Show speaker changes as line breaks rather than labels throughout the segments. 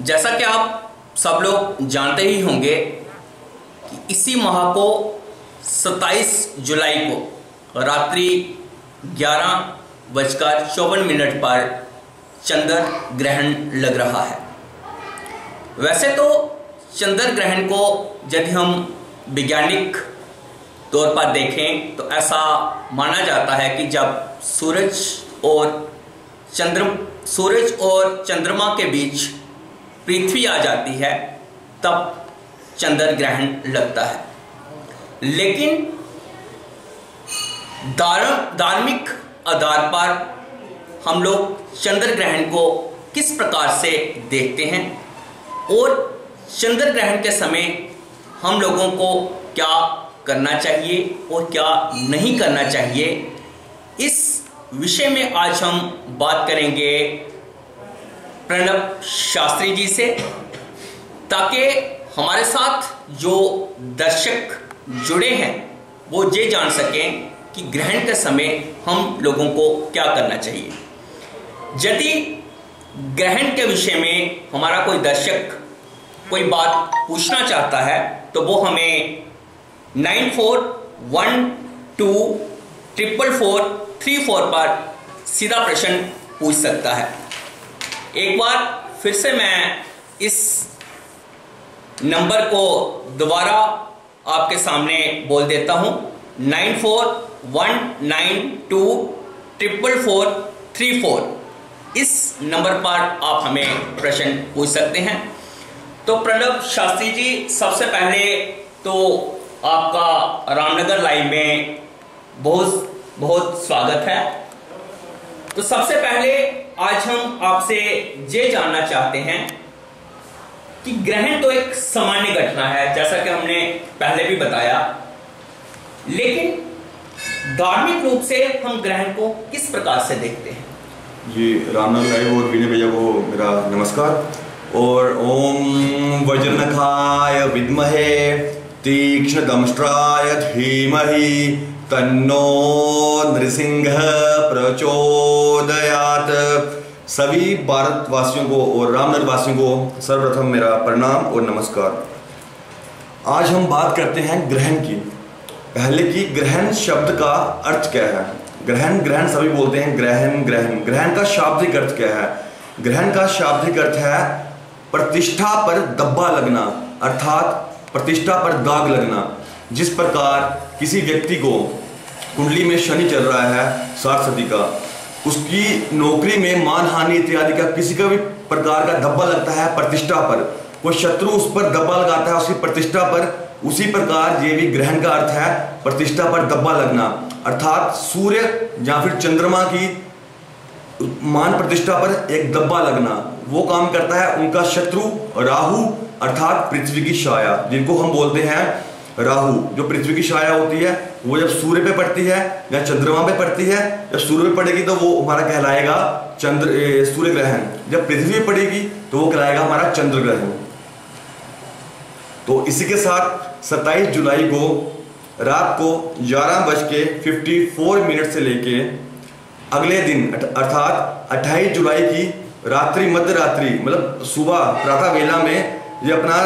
जैसा कि आप सब लोग जानते ही होंगे कि इसी माह को 27 जुलाई को रात्रि 11:54 पर चंद्र ग्रहण लग रहा है। वैसे तो चंद्र ग्रहण को यदि हम वैज्ञानिक तौर पर देखें तो ऐसा माना जाता है कि जब सूरज और चंद्रमा के बीच पृथ्वी आ जाती है तब चंद्र ग्रहण लगता है। लेकिन धार्मिक आधार पर हम लोग चंद्र ग्रहण को किस प्रकार से देखते हैं और चंद्र ग्रहण के समय हम लोगों को क्या करना चाहिए और क्या नहीं करना चाहिए, इस विषय में आज हम बात करेंगे प्रणव शास्त्री जी से, ताकि हमारे साथ जो दर्शक जुड़े हैं वो ये जान सकें कि ग्रहण के समय हम लोगों को क्या करना चाहिए। यदि ग्रहण के विषय में हमारा कोई दर्शक कोई बात पूछना चाहता है तो वो हमें 9412444434 पर सीधा प्रश्न पूछ सकता है। एक बार फिर से मैं इस नंबर को दोबारा आपके सामने बोल देता हूं, 9419244434। इस नंबर पर आप हमें प्रश्न पूछ सकते हैं। तो प्रणव शास्त्री जी, सबसे पहले तो आपका रामनगर लाइव में बहुत बहुत स्वागत है। तो सबसे पहले आज हम आपसे ये जानना चाहते हैं कि ग्रहण तो एक सामान्य घटना है, जैसा कि हमने पहले भी बताया, लेकिन धार्मिक रूप से हम ग्रहण को किस प्रकार से देखते हैं?
जी, रामनगर लाइव और विनय भैया को मेरा नमस्कार। और ओम वज्रनखाय विद्महे तीक्ष्णदंष्ट्राय धीमहि तन्नो नृसिंह प्रचोदयात्। सभी भारतवासियों को और रामनगर वासियों को सर्वप्रथम मेरा प्रणाम और नमस्कार। आज हम बात करते हैं ग्रहण की। पहले की ग्रहण शब्द का अर्थ क्या है? ग्रहण ग्रहण सभी बोलते हैं, ग्रहण ग्रहण। ग्रहण का शाब्दिक अर्थ क्या है? ग्रहण का शाब्दिक अर्थ है प्रतिष्ठा पर धब्बा लगना, अर्थात प्रतिष्ठा पर दाग लगना। जिस प्रकार किसी व्यक्ति को कुंडली में शनि चल रहा है 60 सदी का, उसकी नौकरी में मानहानि इत्यादि का किसी का भी प्रकार का धब्बा लगता है प्रतिष्ठा पर, कोई शत्रु उस पर धब्बा लगाता है उसकी प्रतिष्ठा पर, उसी प्रकार ये भी ग्रहण का अर्थ है प्रतिष्ठा पर धब्बा लगना, अर्थात सूर्य या फिर चंद्रमा की मान प्रतिष्ठा पर एक धब्बा लगना। वो काम करता है उनका शत्रु राहु, अर्थात पृथ्वी की छाया, जिनको हम बोलते हैं राहु। जो पृथ्वी की छाया होती है वो जब सूर्य पे पड़ती है या चंद्रमा पे पड़ती है, जब सूर्य पे पड़ेगी तो वो हमारा कहलाएगा सूर्य ग्रहण, जब पृथ्वी पे पड़ेगी तो वो कहलाएगा हमारा चंद्र ग्रहण। तो इसी के साथ 27 जुलाई को रात को 11:54 से लेके अगले दिन अर्थात 28 जुलाई की रात्रि मध्य रात्रि मतलब सुबह प्रातः वेला में ये अपना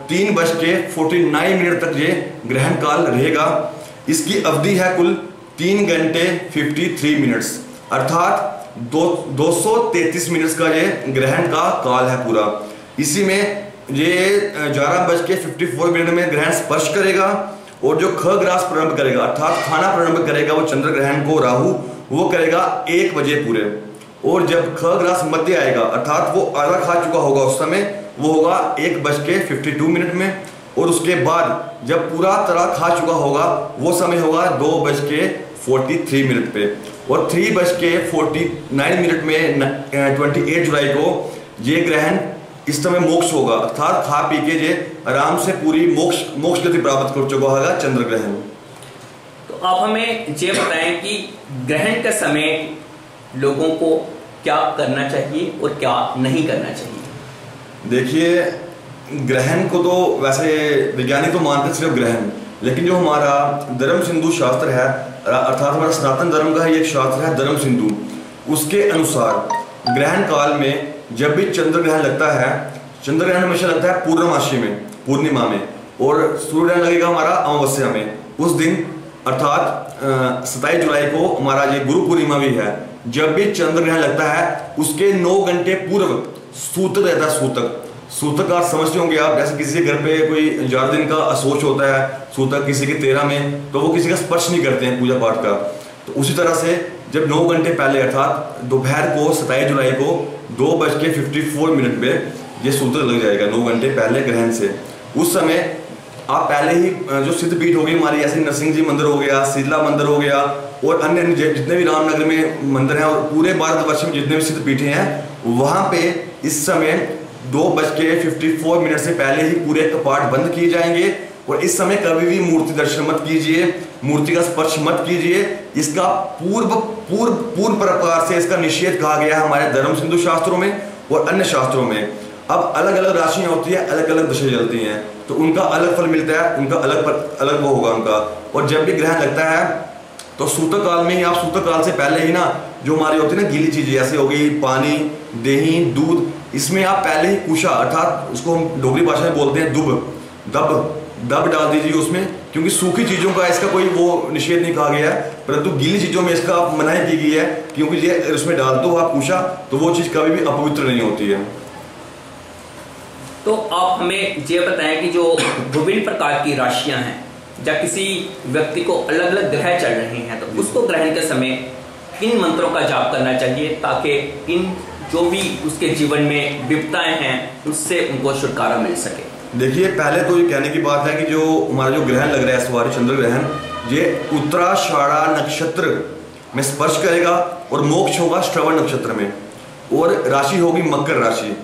3:49 तक ये ग्रहण काल रहेगा। इसकी अवधि है कुल 3 घंटे 53 मिनट्स, अर्थात 233 मिनट्स का ये ग्रहण का काल है पूरा। इसी में ये 11:54 में ग्रहण स्पर्श करेगा और जो ख ग्रास प्रारंभ करेगा अर्थात खाना प्रारंभ करेगा वो चंद्र ग्रहण को राहु, वो करेगा 1 बजे पूरे। और जब ख ग्रास मध्य आएगा अर्थात वो आधा खा चुका होगा उस समय, वो होगा 1:52 में। और उसके बाद जब पूरा तरह खा चुका होगा वो समय होगा 2:43 पे। और 3:49 में 28 जुलाई को ये ग्रहण इस समय मोक्ष होगा, अर्थात खा पी के ये आराम से पूरी मोक्ष गति प्राप्त कर चुका होगा चंद्र ग्रहण।
तो आप हमें ये बताएं कि ग्रहण के समय लोगों को क्या करना चाहिए और क्या नहीं करना चाहिए?
देखिए, ग्रहण को तो वैसे वैज्ञानिक तो मानते सिर्फ ग्रहण, लेकिन जो हमारा धर्म सिंधु शास्त्र है अर्थात हमारा सनातन धर्म का ही एक शास्त्र है धर्म सिंधु, उसके अनुसार ग्रहण काल में जब भी चंद्र ग्रहण लगता है, चंद्र ग्रहण हमेशा लगता है पूर्णमासी में, पूर्णिमा में, और सूर्य ग्रहण लगेगा हमारा अमावस्या में। उस दिन अर्थात 27 जुलाई को हमारा ये गुरु पूर्णिमा भी है। जब भी चंद्र ग्रहण लगता है उसके 9 घंटे पूर्व सूतक रहता है। सूतक आप समझते होंगे आप, जैसे किसी के घर पे कोई 11 दिन का अशोच होता है, सूतक किसी के 13 में, तो वो किसी का स्पर्श नहीं करते हैं पूजा पाठ का। तो उसी तरह से जब 9 घंटे पहले अर्थात दोपहर को 27 जुलाई को 2:54 पे ये सूतक लग जाएगा, 9 घंटे पहले ग्रहण से। उस समय आप पहले ही जो सिद्धपीठ होगी हमारी, ऐसे नरसिंह जी मंदिर हो गया, शीतला मंदिर हो गया, और अन्य जितने भी रामनगर में मंदिर हैं और पूरे भारतवर्ष में जितने भी सिद्धपीठें हैं, वहाँ पे इस समय 2:54 से पहले ही पूरे कपाट बंद किए जाएंगे। और इस समय कभी भी मूर्ति दर्शन मत कीजिए, मूर्ति का स्पर्श मत कीजिए। इसका पूर्ण प्रकार से इसका निषेध कहा गया है हमारे धर्म सिंधु शास्त्रों में और अन्य शास्त्रों में। अब अलग अलग राशियां होती है, अलग अलग दशा चलती हैं, तो उनका अलग फल मिलता है, उनका अलग वो होगा उनका। और जब भी ग्रहण लगता है तो सूतक काल में ही आप, सूतक काल से पहले ही ना जो हमारी होती है ना गीली चीजें, ऐसे हो गई पानी, दही, दूध, इसमें आप पहले ही कुशा अर्थात उसको हम डोगरी भाषा में बोलते हैं दब डाल दीजिए उसमें, क्योंकि सूखी चीजों का इसका कोई वो निषेध नहीं कहा गया है, परंतु गीली चीजों में इसका मनाही की गई है, क्योंकि ये उसमें डाल दो आप कुशा तो वो चीज कभी भी अपवित्र नहीं होती है।
तो आप हमें ये बताएं कि जो विभिन्न प्रकार की राशियां हैं, जब किसी व्यक्ति को अलग अलग ग्रह चल रहे हैं, तो उसको ग्रहण के समय किन मंत्रों का जाप करना चाहिए ताकि इन जो भी उसके जीवन में विपदाएं हैं उससे उनको छुटकारा मिल सके?
देखिए, पहले तो ये कहने की बात है कि जो हमारा जो ग्रहण लग रहा है सवारी चंद्र ग्रहण, ये उत्तराषाढ़ा नक्षत्र में स्पर्श करेगा और मोक्ष होगा श्रवण नक्षत्र में, और राशि होगी मकर राशि,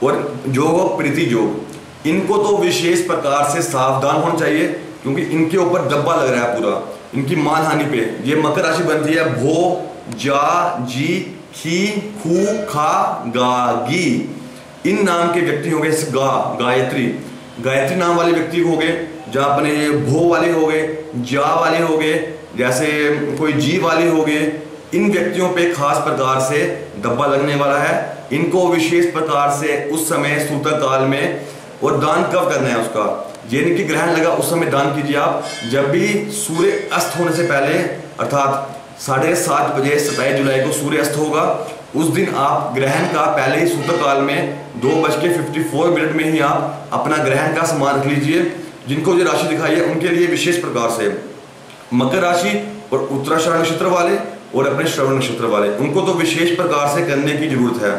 और योग प्रीति योग। इनको तो विशेष प्रकार से सावधान होना चाहिए, क्योंकि इनके ऊपर डब्बा लग रहा है पूरा, इनकी मानहानि पे। ये मकर राशि बनती है भो, जा, जी, खी, खू, खा, गा, गी, इन नाम के व्यक्ति हो गए। गायत्री नाम वाले व्यक्ति हो गए, जहाँ अपने भो वाले हो गए, जा वाले हो गए, जैसे कोई जी वाले हो गए। इन व्यक्तियों पे खास प्रकार से डब्बा लगने वाला है। इनको विशेष प्रकार से उस समय सूतक काल में, और दान कब करना है उसका, ये इनकी ग्रहण लगा उस समय दान कीजिए आप, जब भी सूर्य अस्त होने से पहले, अर्थात 7:30 बजे 27 जुलाई को सूर्य अस्त होगा, उस दिन आप ग्रहण का पहले ही सूतक काल में 2:54 में ही आप अपना ग्रहण का सामान रख लीजिए। जिनको ये राशि दिखाई है उनके लिए विशेष प्रकार से मकर राशि और उत्तराषाढ़ नक्षत्र वाले और अपने श्रवण नक्षत्र वाले, उनको तो विशेष प्रकार से करने की जरूरत है।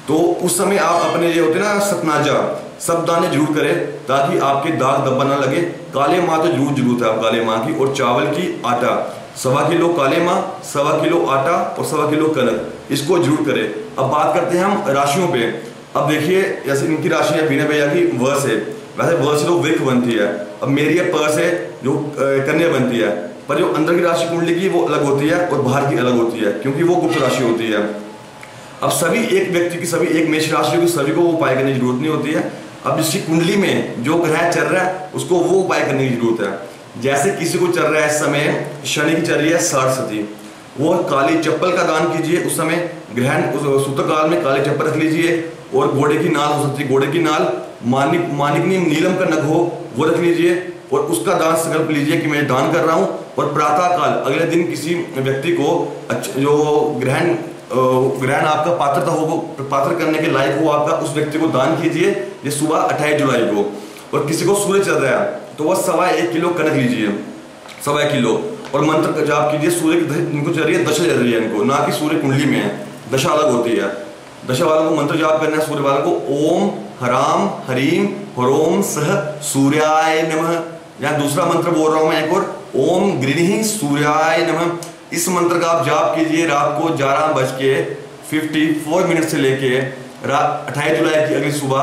तो उस समय आप अपने ये होते ना सतनाजा, सब दाने जरूर करें ताकि आपके दाग धब्बा ना लगे। काले माँ तो जरूर जरूरत है आप काले माँ की, और चावल की आटा 1.25 किलो काले माँ, 1.25 किलो आटा और 1.25 किलो कनक, इसको जरूर करें। अब बात करते हैं हम राशियों पे। अब देखिए, जैसे इनकी राशि है बीना भैया की वर्ष है, वैसे वर्ष तो वृक बनती है। अब मेरी है पर्स है जो कन्या बनती है, पर जो अंदर की राशि कुंडली की वो अलग होती है और बाहर की अलग होती है, क्योंकि वो गुप्त राशि होती है। अब सभी एक व्यक्ति की, सभी एक मेष राशि की सभी को वो उपाय करने की जरूरत नहीं होती है। अब जिसकी कुंडली में जो ग्रह चल रहा है उसको वो उपाय करने की जरूरत है। जैसे किसी को चल रहा है इस समय शनि की चल रही है सरस्वती, वो काली चप्पल का दान कीजिए। उस समय ग्रहण सूतक काल में काली चप्पल रख लीजिए, और घोड़े की नाल हो सकती है, घोड़े की नाल, मानिकनी नीलम का नग हो वो रख लीजिए, और उसका दान संकल्प लीजिए कि मैं दान कर रहा हूँ। और प्रातः काल अगले दिन किसी व्यक्ति को जो ग्रहण आपका पात्रता हो, पात्र करने के लायक हो आपका, उस व्यक्ति को दान कीजिए। ये सुबह 28 जुलाई को। और किसी को सूर्य चल रहा है तो वह 1.25 किलो कनक लीजिए, 1.25 किलो, और मंत्र का जाप कीजिए। सूर्य की इनको चल रही है, दशा चल रही है इनको, ना कि सूर्य कुंडली में है, दशा अलग होती है। दशा वालों को मंत्र जाप करना है सूर्य वालों को, ओम हराम हरीम हरोम सह सूर्याय नमः। यहाँ दूसरा मंत्र बोल रहा हूँ मैं एक और, ओम गृणी सूर्याय नमः। इस मंत्र का आप जाप कीजिए रात को 11:54 से लेके 28 जुलाई की अगली सुबह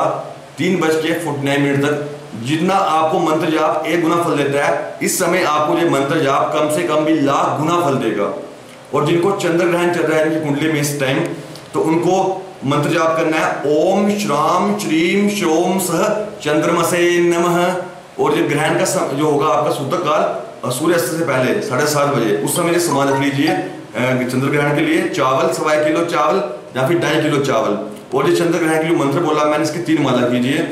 3:49 तक। जितना आपको मंत्र जाप 1 गुना फल देता है, इस समय आपको ये मंत्र जाप कम से कम भी 1,00,000 गुना फल देगा। और जिनको चंद्र ग्रहण चल रहा है इनकी कुंडली में इस टाइम, तो उनको मंत्र जाप करना है, ओम श्राम श्रीम शोम सह चंद्रमसे नमः। और ये ग्रहण का जो होगा आपका सूतक काल सूर्यास्त से पहले 7:30 बजे, उस समय ये सामान रख लीजिए चंद्र ग्रहण के लिए। चावल 1.25 किलो चावल या फिर 2.5 किलो चावल, और जो चंद्र ग्रहण के जो मंत्र बोला मैंने, इसकी 3 माला कीजिए।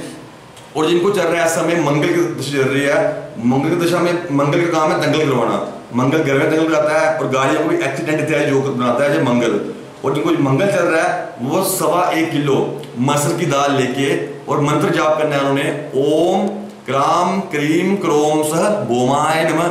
और जिनको चल रहा है इस समय मंगल की दशा चल रही है, मंगल की दशा में मंगल का काम है दंगल करवाना। मंगल ग्रह में दंगल कराता है और गाड़ियों को भी एक्सीडेंट इत्यादि जो बनाता है जो मंगल। और जिनको मंगल चल रहा है वो 1.25 किलो मसूर की दाल लेके और मंत्र जाप करना है उन्होंने, ओम क्राम क्रीम क्रोम सह बोमाय नमः।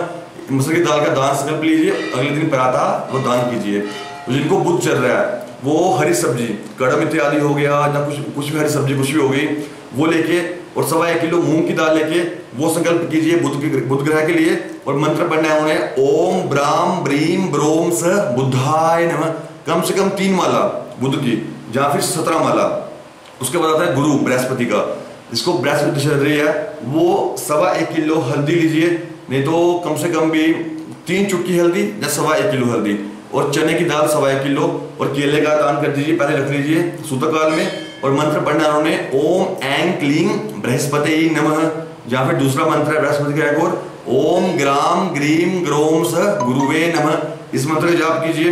मसूर की दाल का दान संकल्प लीजिए, अगले दिन पराठा वो दान कीजिए। जिनको बुध चल रहा है वो हरी सब्जी कड़म इत्यादि हो गया या कुछ भी हरी सब्जी कुछ भी हो गई वो लेके और 1.25 किलो मूंग की दाल लेके वो संकल्प कीजिए बुध ग्रह के लिए। और मंत्र पढ़ना है उन्हें, ओम ब्राम ब्रीम ब्रोम स बुद्धाय नमः। कम से कम 3 माला बुध की या फिर 17 माला। उसके बाद आता है गुरु बृहस्पति का, जिसको बृहस्पति चल रही है वो 1.25 किलो हल्दी लीजिए, नहीं तो कम से कम भी 3 चुटकी हल्दी या 1.25 किलो हल्दी, और चने की दाल 1.25 किलो, और केले का दान कर दीजिए, पहले रख लीजिए सूतकाल में। और मंत्र पढ़ना उन्होंने, ओम ऐं क्लीं बृहस्पति नमः। या फिर दूसरा मंत्र है बृहस्पति का एक और, ओम ग्राम ग्रीम ग्रोम स गुरुवे नमः। इस मंत्र का जाप कीजिए।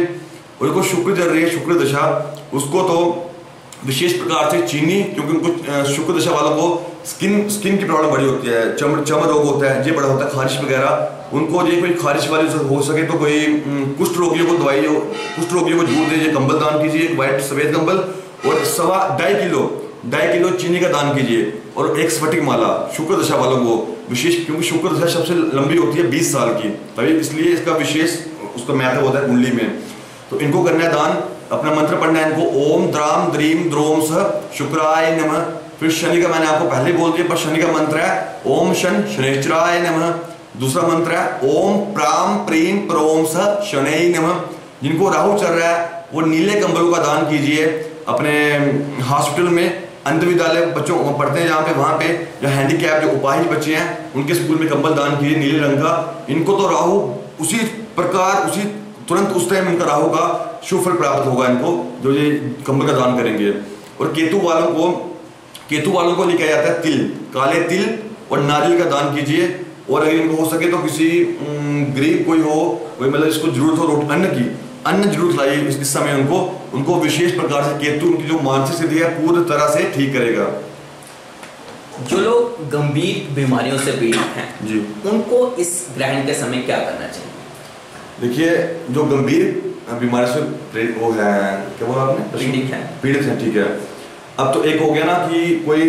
और उनको शुक्र चल रही है शुक्र दशा, उसको तो विशेष प्रकार से चीनी, क्योंकि उनको शुक्र दशा वालों को स्किन की प्रॉब्लम बड़ी होती है, चम रोग होता है, ये बड़ा होता है, खारिश वगैरह। उनको ये कोई खारिश वाली हो सके तो कोई कुष्ठ रोगियों को दवाई, कुष्ठ रोगियों को जूर दीजिए, कंबल दान कीजिए, एक वाइट सफेद कंबल। और 2.5 किलो चीनी का दान कीजिए। और एक स्फटिक माला शुक्र दशा वालों को विशेष, क्योंकि शुक्र दशा सबसे लंबी होती है 20 साल की, तभी इसलिए इसका विशेष उसका महत्व होता है कुंडली में। तो इनको करना है दान। अपना मंत्र पढ़ना है इनको, ओम द्राम द्रीम द्रोम स शुक्राय नमः। फिर शनि का मैंने आपको पहले बोल दिया, पर शनि का मंत्र है ओम शन शनैश्चराय नमः। दूसरा मंत्र है ओम प्राम प्रीम प्रोम स शनै नमः। जिनको राहु चल रहा है वो नीले कंबलों का दान कीजिए। अपने हॉस्पिटल में अंध विद्यालय बच्चों पढ़ते हैं जहाँ पे, वहाँ पे जो हैंडीकैप जो उपाहिज बच्चे हैं उनके स्कूल में कंबल दान कीजिए नीले रंग का। इनको तो राहु उसी प्रकार उसी तुरंत उस टाइम इनका राहु का शुभ फल प्राप्त होगा इनको, जो ये कंबल का दान करेंगे। और केतु वालों को लेकर जाता है तिल, काले तिल और नारियल का दान कीजिए। और अगर इनको हो सके तो किसी गरीब कोई हो, कोई मतलब इसको जरूरत हो अन्न जरूर खिलाइए इस समय उनको विशेष प्रकार से केतु उनकी जो मानसिक स्थिति है पूरी तरह से ठीक करेगा।
जो लोग गंभीर बीमारियों से पीड़ित हैं
जी,
उनको इस ग्रहण के समय क्या करना चाहिए?
देखिए, जो गंभीर बीमारी से वो है, क्या बोला आपने, पीड़ित है, ठीक है। अब तो एक हो गया ना कि कोई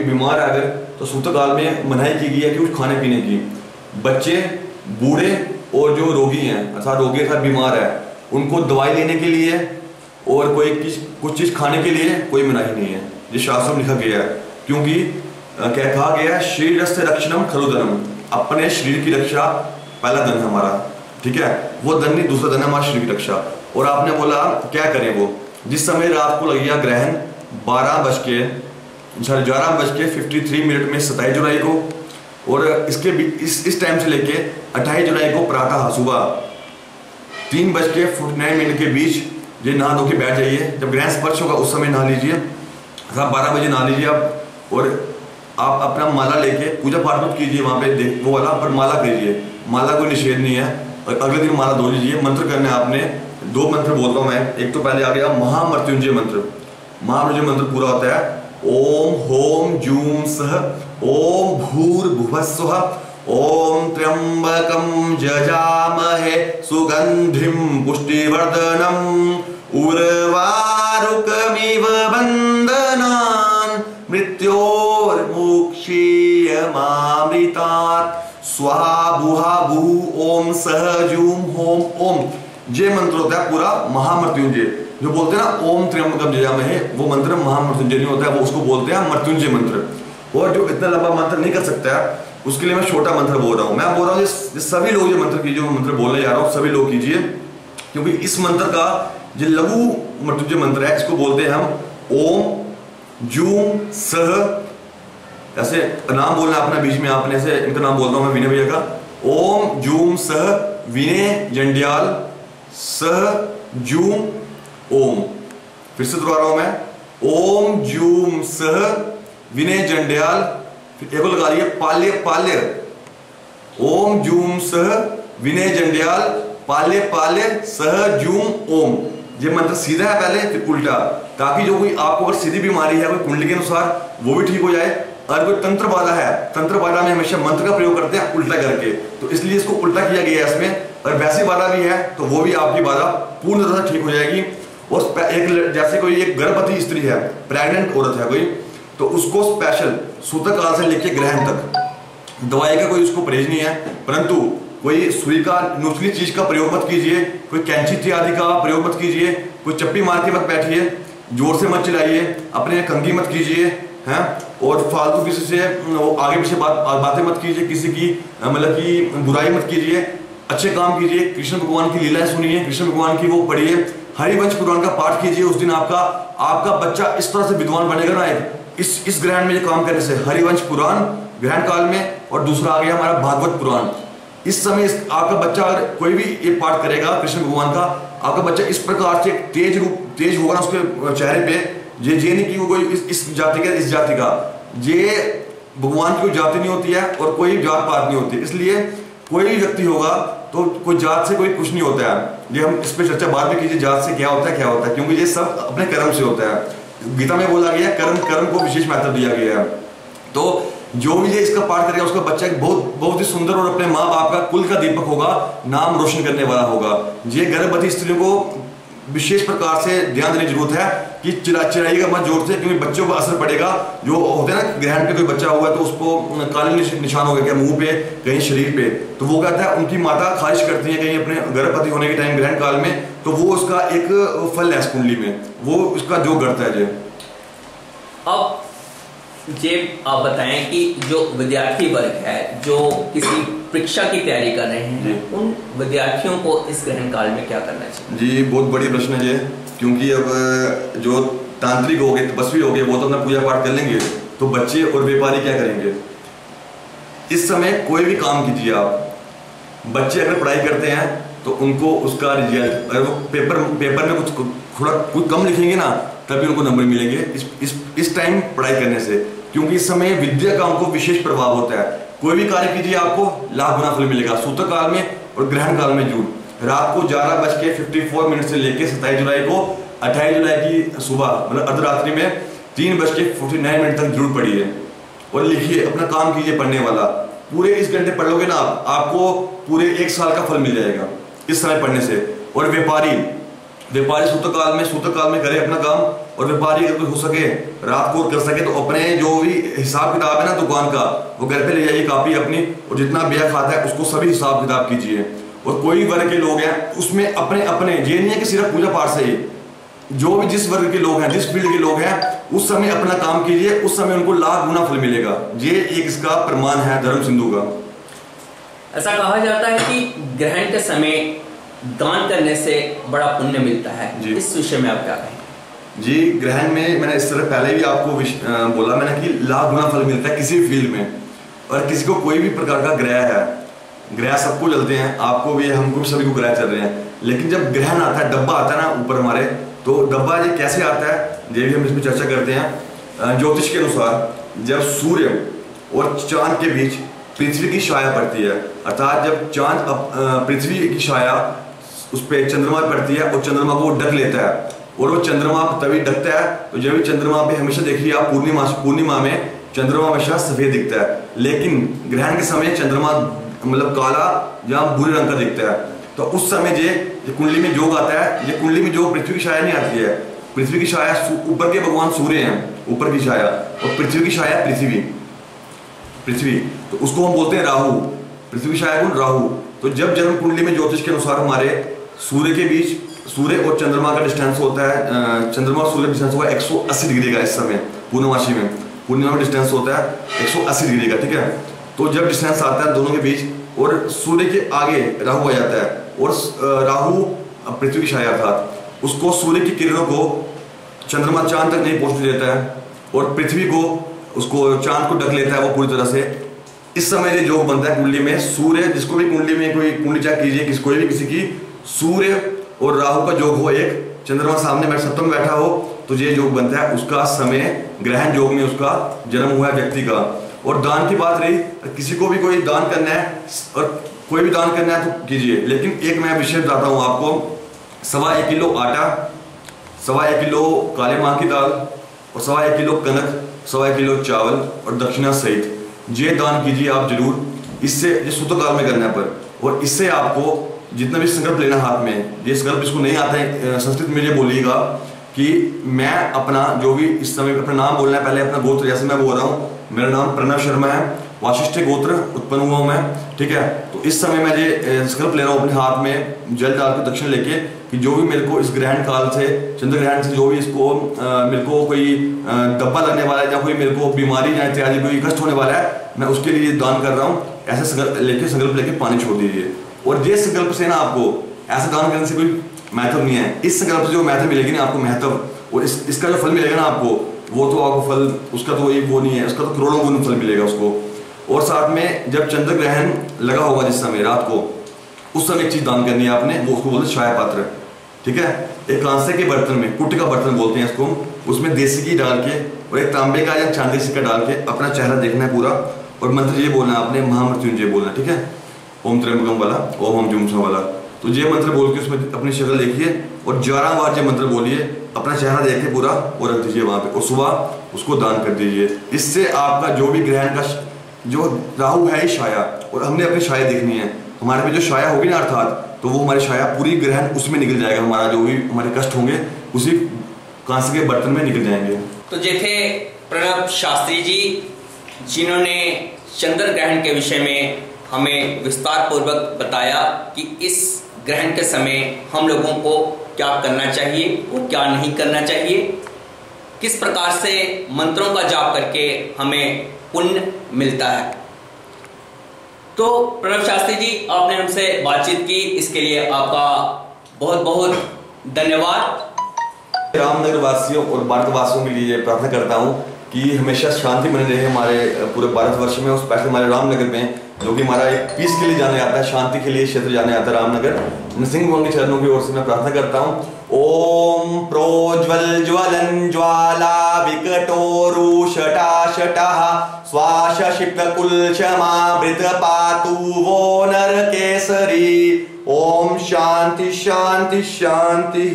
बीमार है अगर, तो सूतकाल में मनाही की गई है कि कुछ खाने पीने की। बच्चे, बूढ़े और जो रोगी हैं अर्थात रोगी अर्थात बीमार है, उनको दवाई लेने के लिए और कुछ चीज़ खाने के लिए कोई मनाही नहीं है। ये शास्त्र में लिखा गया है, क्योंकि कहा गया है शरीरस्य रक्षणम खलु धनम। अपने शरीर की रक्षा पहला धन है हमारा, ठीक है, वो धन नहीं, दूसरा धन है हमारे शरीर की रक्षा। और आपने बोला क्या करें, वो जिस समय रात को लग गया ग्रहण 11:53 में 27 जुलाई को, और इसके इस टाइम से लेके 28 जुलाई को प्रातः सुबह 3:49 के बीच ये नहा धो के बैठ जाइए। जब ग्रहण स्पर्श होगा उस समय नहा लीजिए, 12 बजे नहा लीजिए आप। और आप अपना माला लेके पूजा पाठ मत कीजिए वहाँ पे वो वाला, पर माला कीजिए, माला कोई निषेध नहीं है। और अगले दिन माला धो लीजिए। मंत्र करना है आपने, 2 मंत्र बोलता हूँ मैं। एक तो पहले आ गया महामृत्युंजय मंत्र। महामृत्युंजय मंत्र पूरा होता है ओम होम जूम सह ओम भूर्भुवः स्वः ओम त्र्यंबकं जजामहे सुगंधिं पुष्टिवर्धनम् उर्वारुकमिव बन्धनान् मृत्योर्मुक्षीयमामृतात् स्वाहा बुहा भू ओम सह जूम होम ओम। ये मंत्र होता है पूरा महामृत्युंजय। जो बोलते हैं ना ओम त्र्यंबकम जजामहे, वो मंत्र महामृत्युंजय नहीं होता है, वो उसको बोलते हैं मृत्युंजय मंत्र। और जो इतना लंबा मंत्र नहीं कर सकता है उसके लिए मैं छोटा मंत्र बोल रहा हूँ। मैं बोल रहा हूँ सभी लोग ये मंत्र कीजिए, जो मंत्र बोलने जा रहा हूँ सभी लोग कीजिए, क्योंकि इस मंत्र का जो लघु मृत्युंजय मंत्र है इसको बोलते हैं हम ओम जूम सह। ऐसे नाम बोलना अपना बीच में, आपने से इनका नाम बोलता हूँ मैं विनय भैया का। ओम जूम सह विनय जंडियाल सह जूम ओम। फिर से दोहरा रहा हूं मैं, ओम जूम सह विनय जंडियाल, फिर एक लगा लिया पाल्य पाल्य, ओम जूम सह विनय जंडियाल पाल्य पाल्य सह जूम ओम। ये मंत्र सीधा है पहले फिर उल्टा, ताकि जो कोई आपको अगर सीधी बीमारी है कोई कुंडली के अनुसार वो भी ठीक हो जाए। और कोई तंत्र बाधा है, तंत्र बाधा में हमेशा मंत्र का प्रयोग करते हैं उल्टा करके, तो इसलिए इसको उल्टा किया गया है इसमें। और वैसी बाधा भी है तो वो भी आपकी बाधा पूर्ण तरह से ठीक हो जाएगी। और एक जैसे कोई एक गर्भवती स्त्री है, प्रेग्नेंट औरत है कोई, तो उसको स्पेशल सूतक काल से लेकर ग्रहण तक दवाई का कोई उसको परहेज नहीं है, परंतु कोई सुई का नुकीली चीज का प्रयोग मत कीजिए, कोई कैंची इत्यादि का प्रयोग मत कीजिए, कोई चप्पी मार के मत बैठिए, जोर से मत चिल्लाइए, अपने कंघी मत कीजिए हैं, और फालतू किसी से आगे पीछे बातें मत कीजिए, किसी की मतलब की बुराई मत कीजिए, अच्छे काम कीजिए, कृष्ण भगवान की लीलाएं सुनिए, कृष्ण भगवान की वो पढ़िए, हरिवंश पुराण का पाठ कीजिए। उस दिन आपका बच्चा इस तरह से विद्वान बनेगा ना, इस ग्रहण में ये काम करने से, हरिवंश पुराण ग्रहण काल में, और दूसरा आ गया हमारा भागवत पुराण। इस समय आपका बच्चा अगर कोई भी ये पाठ करेगा कृष्ण भगवान का, आपका बच्चा इस प्रकार से तेज होगा उसके चेहरे पे, ये नहीं कि वो कोई इस जाति का इस जाति का, ये भगवान की कोई जाति नहीं होती है और कोई जात पात नहीं होती। इसलिए कोई भी व्यक्ति होगा तो कोई जात से कोई कुछ नहीं होता है। ये हम इस पर चर्चा बाद में कीजिए, जात से क्या होता है, क्योंकि ये सब अपने कर्म से होता है। गीता में बोला गया है कर्म को विशेष महत्व दिया गया है। तो जो भी ये इसका पाठ करेगा उसका बच्चा एक बहुत ही सुंदर और अपने माँ बाप का कुल का दीपक होगा, नाम रोशन करने वाला होगा। ये गर्भवती स्त्रियों को विशेष प्रकार से ध्यान देने की जरूरत है कि चिल्लाइएगा मत जोर से, क्योंकि बच्चों पर असर पड़ेगा। जो होते हैं ना ग्रहण पे कोई बच्चा हुआ तो उसको काले निशान हो गया मुंह पे, कहीं शरीर पे, तो वो कहता है उनकी माता खारिश करती है कहीं अपने गर्भवती होने के टाइम ग्रहण काल में, तो वो उसका एक फल है कुंडली में, वो उसका जो करता है।
अब ये आप बताएं कि जो विद्यार्थी वर्ग है जो किसी परीक्षा की तैयारी कर रहे हैं, उन विद्यार्थियों को इस ग्रहण काल में क्या करना चाहिए? जी
बहुत बड़ी प्रश्न है ये, क्योंकि अब जो तांत्रिक हो गए, तपस्वी हो गए, वो तो अपना पूजा पाठ कर लेंगे, तो बच्चे और व्यापारी क्या करेंगे? इस समय कोई भी काम कीजिए आप, बच्चे अगर पढ़ाई करते हैं तो उनको उसका रिजल्ट, अगर वो पेपर में कुछ कम लिखेंगे ना, तभी उनको नंबर मिलेंगे इस टाइम पढ़ाई करने से, क्योंकि इस समय विद्या का उनको विशेष प्रभाव होता है। कोई भी कार्य कीजिए आपको लाख गुना फल मिलेगा, सूतक काल में और ग्रहण काल में जूट रात को 11:54 से लेकर 27 जुलाई को 28 जुलाई की सुबह मतलब अर्धरात्रि में 3:49 तक जरूर पढ़िए और लिखिए, अपना काम कीजिए पढ़ने वाला। पूरे इस घंटे पढ़ लोगे ना आपको पूरे 1 साल का फल मिल जाएगा इस समय पढ़ने से। और व्यापारी सूतक काल में करे अपना काम, और व्यापारी अगर कोई हो सके रात को कर सके तो अपने जो भी हिसाब किताब है ना दुकान का, वो घर पे ले जाइए कापी अपनी, और जितना ब्याह खाता है उसको सभी हिसाब किताब कीजिए। और कोई वर्ग के लोग हैं उसमें अपने ये नहीं है कि सिर्फ पूजा पाठ से ही, जो भी जिस वर्ग के लोग हैं, जिस फील्ड के लोग हैं, उस समय अपना काम कीजिए, उस समय उनको लाख गुना फल मिलेगा। ये एक इसका प्रमाण है धर्म सिंधु का।
ऐसा कहा जाता है कि ग्रहण के समय दान करने से बड़ा पुण्य मिलता है, इस विषय में आप क्या कहें?
जी ग्रहण में मैंने इस तरह पहले भी आपको बोला मैंने कि लाख गुना फल मिलता है किसी फील्ड में। और किसी को कोई भी प्रकार का ग्रह है, ग्रह सबको चलते हैं, आपको भी, हमको भी, सभी को ग्रह चल रहे हैं, लेकिन जब ग्रहण आता है, डब्बा आता है ना ऊपर हमारे, तो डब्बा ये कैसे आता है ये भी हम इसमें चर्चा करते हैं। ज्योतिष के अनुसार जब सूर्य और चांद के बीच पृथ्वी की छाया पड़ती है, अर्थात जब चांद पृथ्वी की छाया उस पर चंद्रमा पड़ती है और चंद्रमा को ढक लेता है, और वो चंद्रमा तभी ढकता है, तो जब भी चंद्रमा पे हमेशा देखिए आप पूर्णिमा में चंद्रमा हमेशा सफेद दिखता है, लेकिन ग्रहण के समय चंद्रमा मतलब काला या भूरे रंग का दिखता है। तो उस समय ये कुंडली में योग आता है। ये कुंडली में योग पृथ्वी की छाया नहीं आती है, पृथ्वी की छाया ऊपर के भगवान सूर्य हैं, ऊपर की छाया, और पृथ्वी की छाया पृथ्वी, तो उसको हम बोलते हैं राहु, पृथ्वी की छाया कौन? राहु। तो जब जन्म कुंडली में ज्योतिष के अनुसार हमारे सूर्य के बीच, सूर्य और चंद्रमा का डिस्टेंस होता है, चंद्रमा और सूर्य का डिस्टेंस होगा 180 डिग्री का। इस समय पूर्णमासी में पूर्णिमा में डिस्टेंस होता है 180 डिग्री का, ठीक है। तो जब डिस्टेंस आता है दोनों के बीच और सूर्य के आगे राहु आ जाता है, और राहु पृथ्वी की छाया था, उसको सूर्य की किरणों को चंद्रमा चांद तक नहीं पहुंचने देता है, और पृथ्वी को उसको चांद को ढक लेता है वो पूरी तरह से। इस समय ये योग बनता है कुंडली में, सूर्य, जिसको भी कुंडली में कोई कुंडली चेक कीजिए, कोई भी किसी की, सूर्य और राहु का योग हो, एक चंद्रमा सामने सप्तम बैठा हो, तो ये योग बनता है। उसका समय ग्रहण योग में उसका जन्म हुआ है व्यक्ति का। और दान की बात रही, किसी को भी कोई दान करना है और कोई भी दान करना है तो कीजिए, लेकिन एक मैं विषय बताता हूँ आपको। 1.25 किलो आटा 1.25 किलो काले माह की दाल और 1.25 किलो कनक, 1.25 किलो चावल और दक्षिणा सहित ये दान कीजिए आप जरूर। इससे ये सूत्र काल में करने पर, और इससे आपको जितना भी संकल्प लेना हाथ में, ये संकल्प जिसको नहीं आता है संस्कृत में ये बोलिएगा कि मैं अपना जो भी इस समय अपना नाम बोलना है, पहले अपना गोत्र, जैसे मैं बोल रहा हूँ मेरा नाम प्रणव शर्मा है, वाशिष्ठ गोत्र उत्पन्न हुआ हूँ मैं, ठीक है। तो इस समय मैं ये संकल्प ले रहा हूँ अपने हाथ में जल डाल के दक्षिण लेके कि जो भी मेरे को इस ग्रहण काल से, चंद्र ग्रहण से जो भी इसको मेरे को कोई दब्बा लगने वाला है या कोई मेरे को बीमारी या इत्यादि कोई कष्ट होने वाला है, मैं उसके लिए दान कर रहा हूँ। ऐसे संकल्प लेके पानी छोड़ दीजिए। और ये संकल्प से ना आपको ऐसा दान करने से कोई महत्व नहीं है, इस संकल्प से जो महत्व मिलेगी ना आपको महत्व, और इसका जो फल मिलेगा ना आपको, वो तो आपको फल उसका तो वो नहीं है, उसका तो करोड़ों गुना फल मिलेगा उसको। और साथ में जब चंद्र ग्रहण लगा होगा जिस समय रात को, उस समय एक चीज दान करनी है आपने, वो उसको बोलते छाया पात्र, ठीक है। एक कांसे के बर्तन में, कुट का बर्तन बोलते हैं इसको, उसमें देसी घी डाल के और एक तांबे का या चांदी सिक्का डाल के अपना चेहरा देखना है पूरा, और मंत्र ये बोलना है आपने, महामृत्युंजय बोलना, ठीक है, ओम त्र्यंबकम वाला, ओम हम जुमसा वाला। तो ये मंत्र बोल के उसमें अपनी शक्ल देखिए और 11 बार ये मंत्र बोलिए, अपना चेहरा देखिए पूरा और रख दीजिए वहां पे, और सुबह उसको दान कर दीजिए। इससे आपका जो भी ग्रहण का जो राहु है ही छाया, और हमने अपनी छाया देखनी है, हमारे पे जो छाया होगी ना अर्थात, तो वो हमारी छाया पूरी ग्रहण उसमें निकल जाएगा, हमारा जो भी हमारे कष्ट होंगे उसी कांसे के बर्तन में निकल जाएंगे।
तो ये थे प्रणव शास्त्री जी, जिन्होंने चंद्र ग्रहण के विषय में हमें विस्तार पूर्वक बताया कि इस ग्रहण के समय हम लोगों को क्या करना चाहिए और क्या नहीं करना चाहिए, किस प्रकार से मंत्रों का जाप करके हमें पुण्य मिलता है। तो प्रणव शास्त्री जी, आपने हमसे बातचीत की, इसके लिए आपका बहुत बहुत धन्यवाद।
रामनगर वासियों और भारतवासियों के लिए प्रार्थना करता हूँ कि हमेशा शांति बनी रहे हमारे पूरे भारतवर्ष में, और स्पेशली हमारे रामनगर में, जो कि हमारा एक पीस के लिए जाने जाता है, शांति के लिए क्षेत्र जाने जाता है रामनगर। नरसिंह भगवान के चरणों की ओर से मैं प्रार्थना करता हूँ। ओम प्रोज्वल ज्वलन ज्वाला विकटोरुषटाशटः स्वाशशिप्तकुलक्षमावृत पातु वो नरकेसरी। ओम शांति शांति शांति।